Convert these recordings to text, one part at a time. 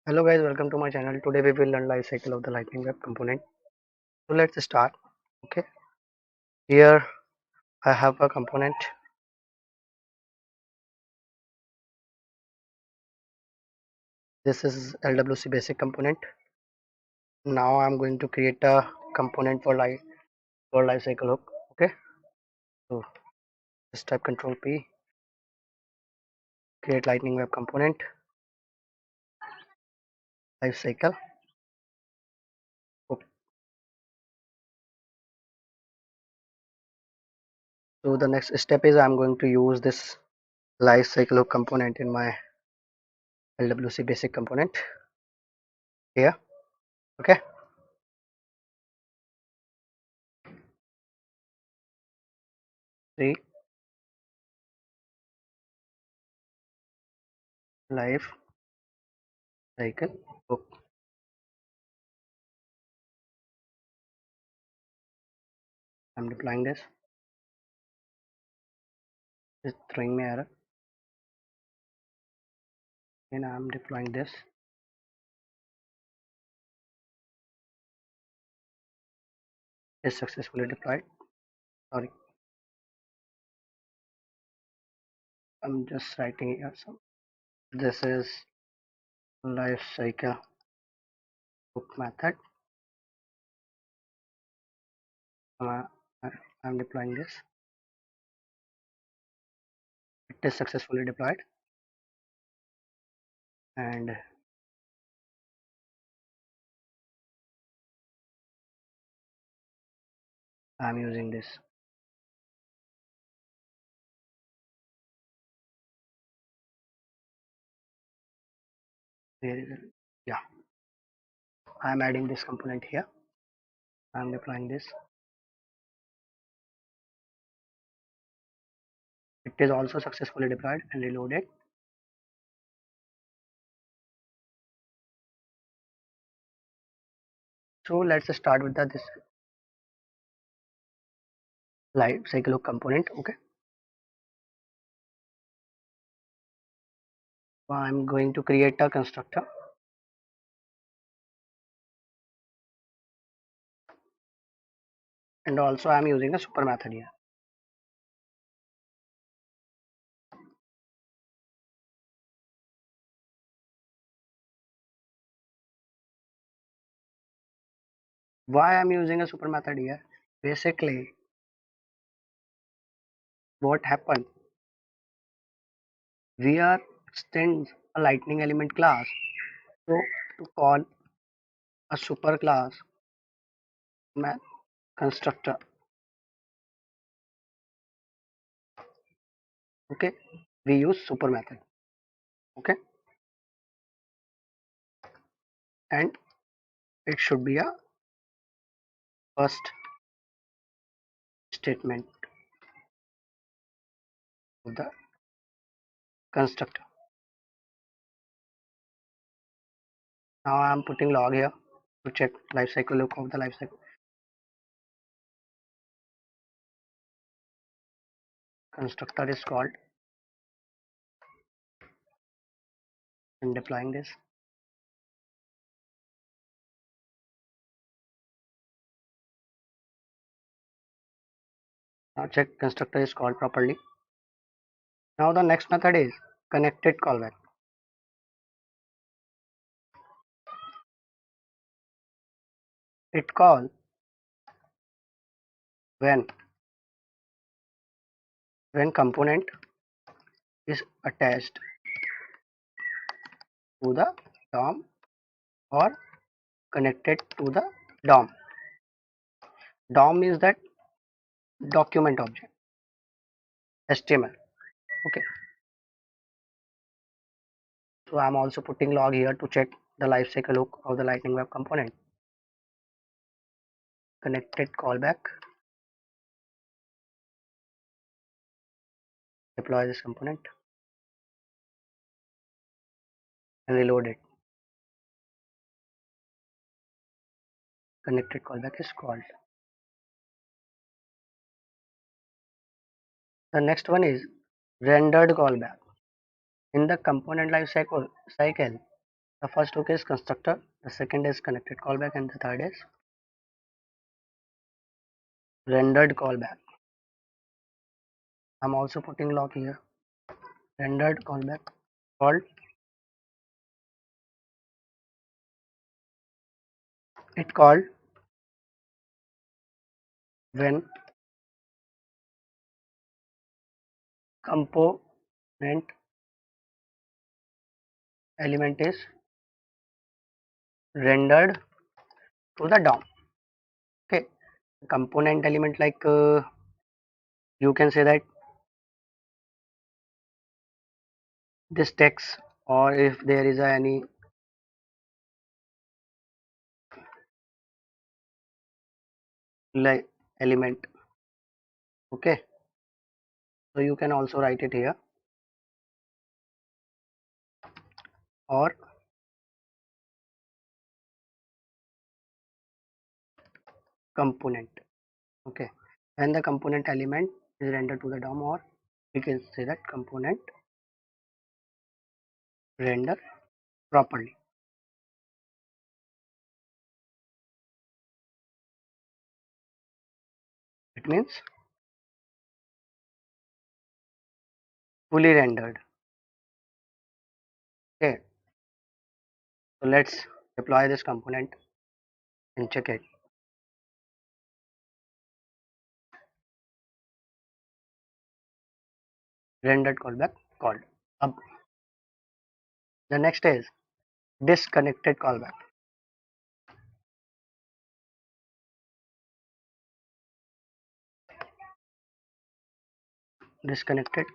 Hello guys, welcome to my channel. Today we will learn life cycle of the Lightning Web component. So let's start. Okay, here I have a component. This is LWC basic component. Now I'm going to create a component for life cycle hook. Okay, so just type Control P, create Lightning Web component, life cycle hook. So the next step is I'm going to use this life cycle hook component in my LWC basic component here. Okay, three life cycle hook. I'm deploying this. It's throwing me error. And I'm deploying this. Is successfully deployed. Sorry, I'm just writing here. So this is life cycle hook method. Uh, I'm deploying this. It is successfully deployed, and I'm using this. Where is it? Yeah, I'm adding this component here. I'm deploying this. It is also successfully deployed and reloaded. So let's start with this life cycle hook component. Okay, so I'm going to create a constructor, and also I'm using a super method here. Why I'm using a super method here? Basically, what happened? We are extends a lightning element class. So to call a super class math constructor, okay, we use super method. Okay, and it should be a first statement of the constructor. Now I am putting log here to check life cycle look of the life cycle. Constructor is called and deploying this. Now check constructor is called properly. Now the next method is connected callback. It call when component is attached to the DOM or connected to the DOM. DOM is that document object, HTML. Okay, so I'm also putting log here to check the life cycle look of the Lightning Web component. Connected callback, deploy this component and reload it. Connected callback is called. The next one is rendered callback. In the component life cycle, The first hook is constructor, the second is connected callback, and the third is rendered callback. I'm also putting lock here. Rendered callback called, it called when component element is rendered to the DOM. Okay, component element, like you can say that this text, or if there is any like element. Okay, so you can also write it here, or component. Okay, when the component element is rendered to the DOM, or we can say that component render properly. It means fully rendered. Okay, so let's deploy this component and check it. Rendered callback called. Up. The next is disconnected callback. Disconnected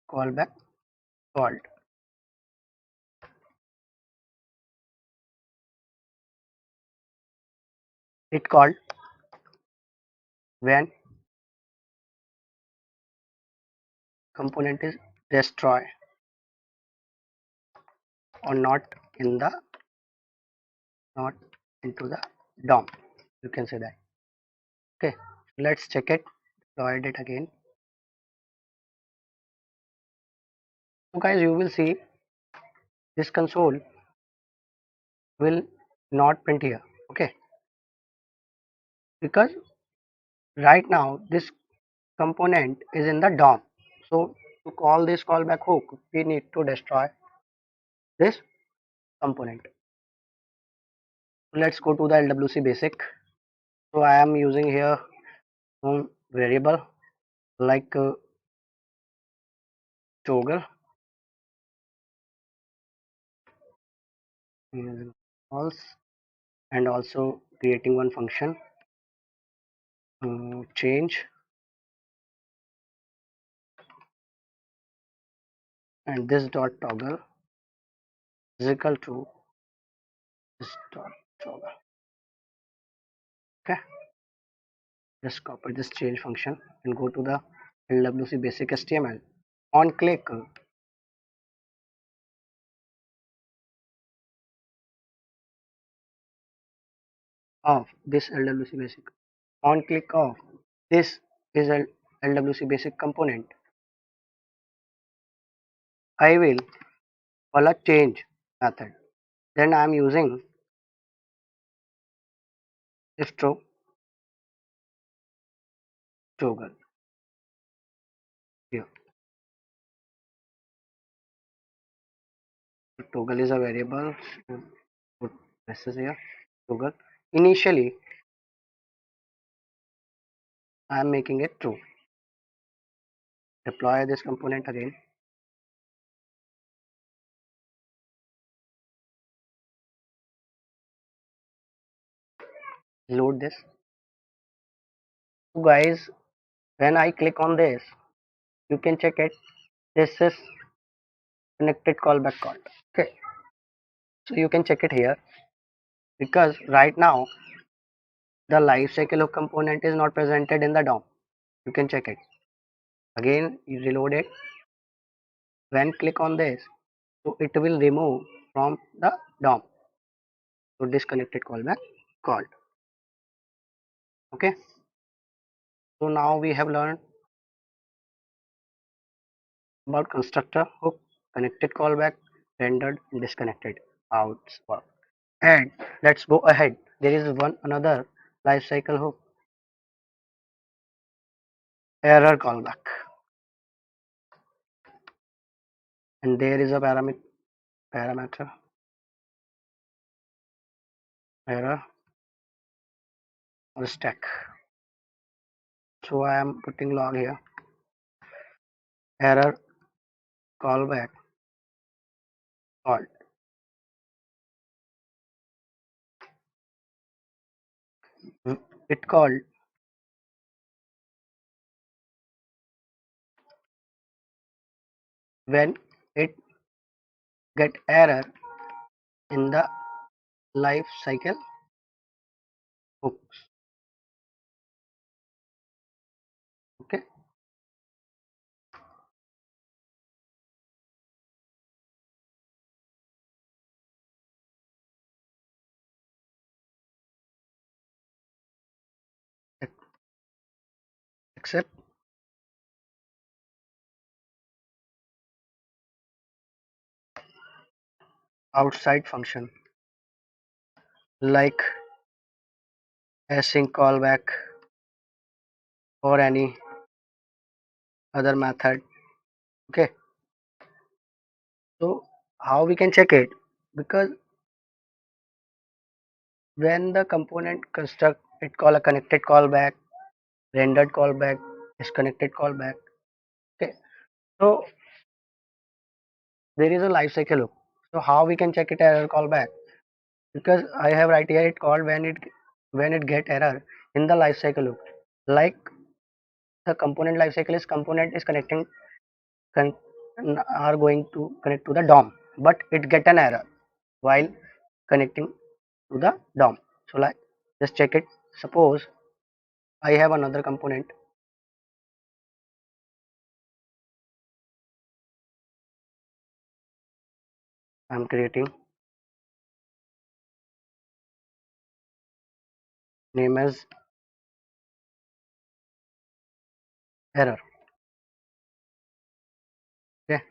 callback called. It called when component is destroy or not into the DOM. You can say that. Okay, let's check it. Deploy it again. So guys, you will see this console will not print here. Okay, because right now this component is in the DOM. So to call this callback hook, we need to destroy this component. Let's go to the LWC basic. So I am using here some variable like toggle, using false, and also creating one function, change, and this dot toggle is equal to this dot toggle. Okay, just copy this change function and go to the LWC basic HTML. On click of this LWC basic, on click of this is a LWC basic component, I will call a change method. Then I am using stro toggle here. Toggle is a variable. So put message here toggle. Initially I am making it true. Deploy this component again. Load this. So guys, when I click on this, you can check it. This is connected callback called. Okay, so you can check it here, because right now the lifecycle of component is not presented in the DOM. You can check it again. You reload it. When click on this, so it will remove from the DOM. So disconnected callback called. Okay, so now we have learned about constructor hook, connected callback, rendered, disconnected, out work. And let's go ahead. There is one another lifecycle hook, error callback, and there is a parameter error or stack. So I am putting log here, error callback called. It called when it get error in the life cycle hooks. Okay, except outside function like async callback or any other method. Okay, so how we can check it? Because when the component construct, it call a connected callback, rendered callback, disconnected callback. Okay, so there is a life cycle loop. So how we can check it error callback? Because I have right here it called when it get error in the life cycle loop. Like the component life cycle is component is connecting con, are going to connect to the DOM, but it get an error while connecting to the DOM. So like just check it. Suppose I have another component. I'm creating name as error. Okay,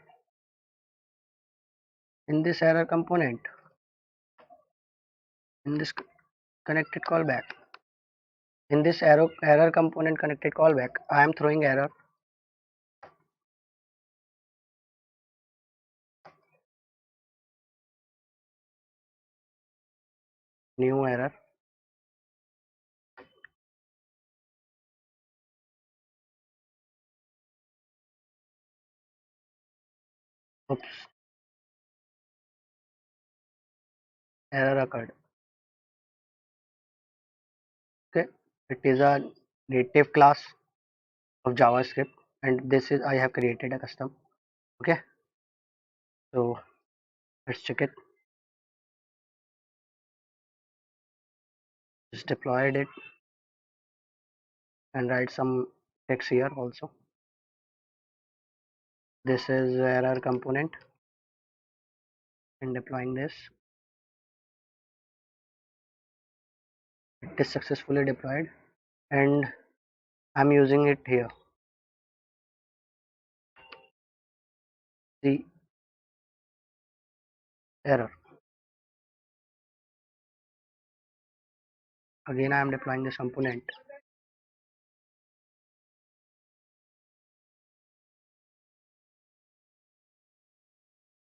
in this error component, in this connected callback, in this error component connected callback, I am throwing error new error. Oops, error occurred. Okay, it is a native class of JavaScript, and this is I have created a custom. Okay, so let's check it. Just deployed it and write some text here also. This is error component and deploying this. It is successfully deployed and I'm using it here. The error. Again, I am deploying this component.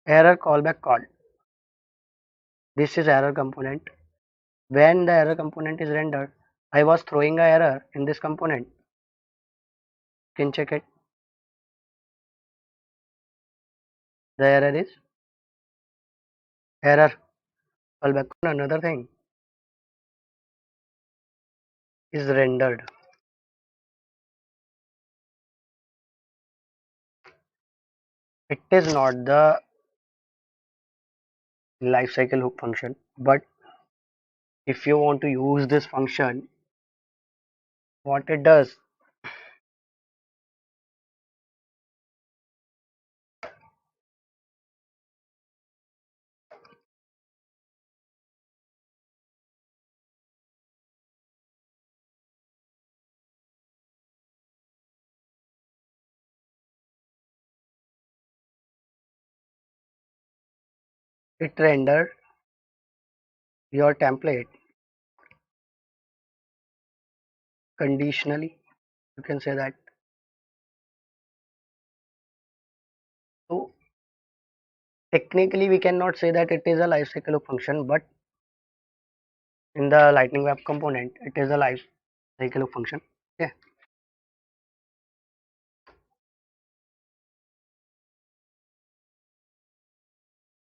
Error callback called. This is error component. When the error component is rendered, I was throwing a error in this component. You can check it. The error is error callback. Another thing is rendered. It is not the lifecycle hook function, but if you want to use this function, what it does, it render your template conditionally, you can say that. So technically we cannot say that it is a lifecycle of function, but in the lightning web component it is a lifecycle of function. Okay,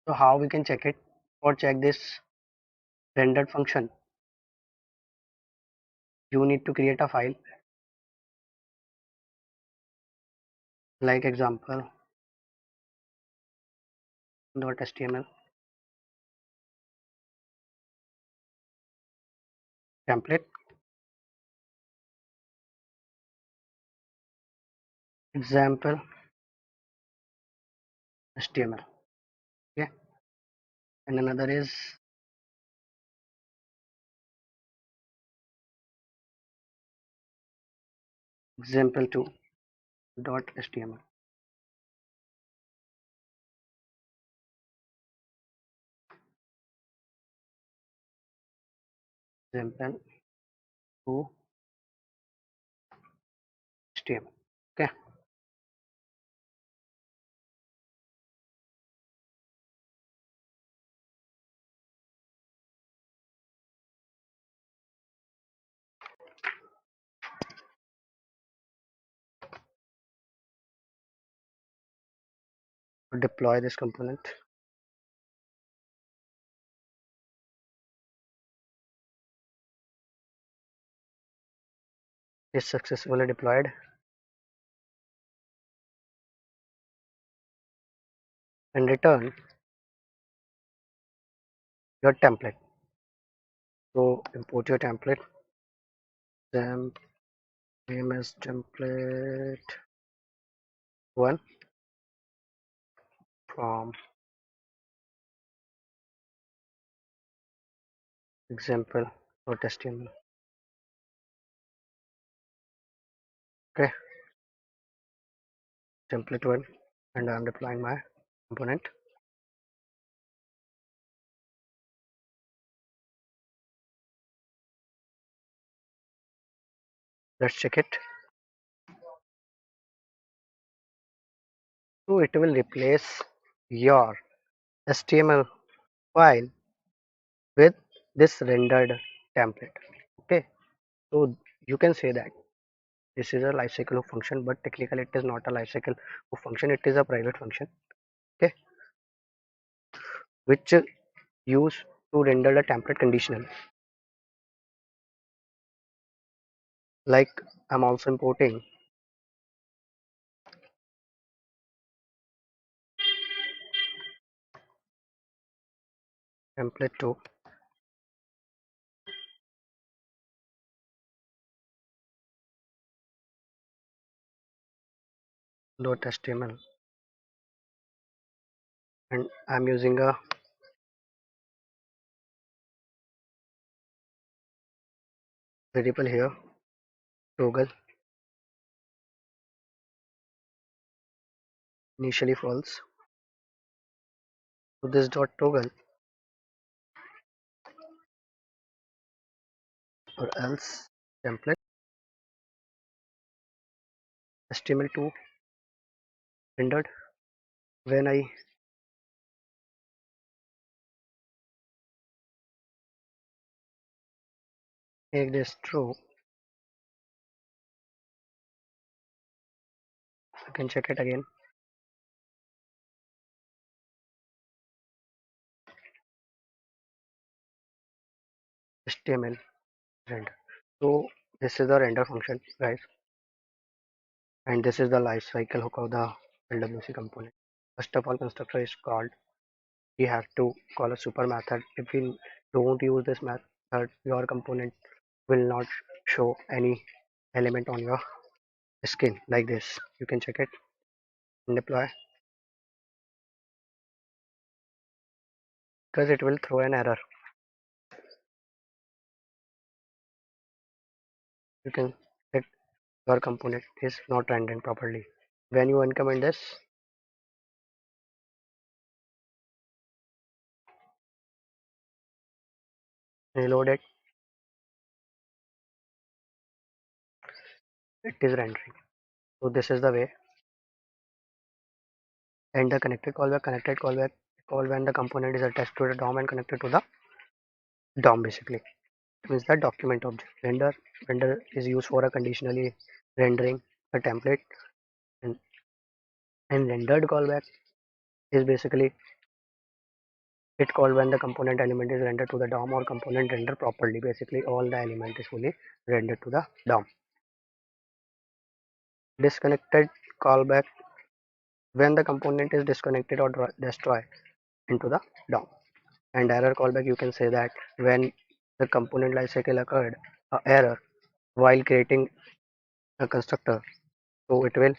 so how we can check it? Or check this rendered function, you need to create a file like example .html template example html. Okay, and another is example2 .html. Example2 html. Okay, to deploy this component, is successfully deployed, and return your template. So import your template, then name as template one from example.html. Okay, template one, and I'm deploying my component. Let's check it. So it will replace your HTML file with this rendered template. Okay, so you can say that this is a lifecycle of function, but technically it is not a lifecycle of function, it is a private function. Okay, which use to render the template conditional. Like I'm also importing template2 .html, and I'm using a variable here, toggle, initially false. So this dot toggle or else template HTML2 rendered. When I make this true, I can check it again. HTML render. So this is the render function, guys, and this is the life cycle hook of the LWC component. First of all, constructor is called. We have to call a super method. If we don't use this method, your component will not show any element on your skin like this. You can check it and deploy, because it will throw an error. You can check your component is not rendered properly. When you uncomment this, reload it, it is rendering. So this is the way. And the connected callback call when the component is attached to the DOM and connected to the DOM. Basically means the document object. Render is used for a conditionally rendering a template, and, and rendered callback is basically it called when the component element is rendered to the DOM or component render properly. Basically all the element is fully rendered to the DOM. Disconnected callback when the component is disconnected or destroyed into the DOM. And error callback, you can say that when the component lifecycle occurred a error while creating a constructor, so it will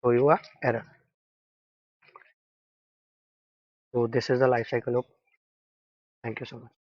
show you a error. So this is the lifecycle loop. Thank you so much.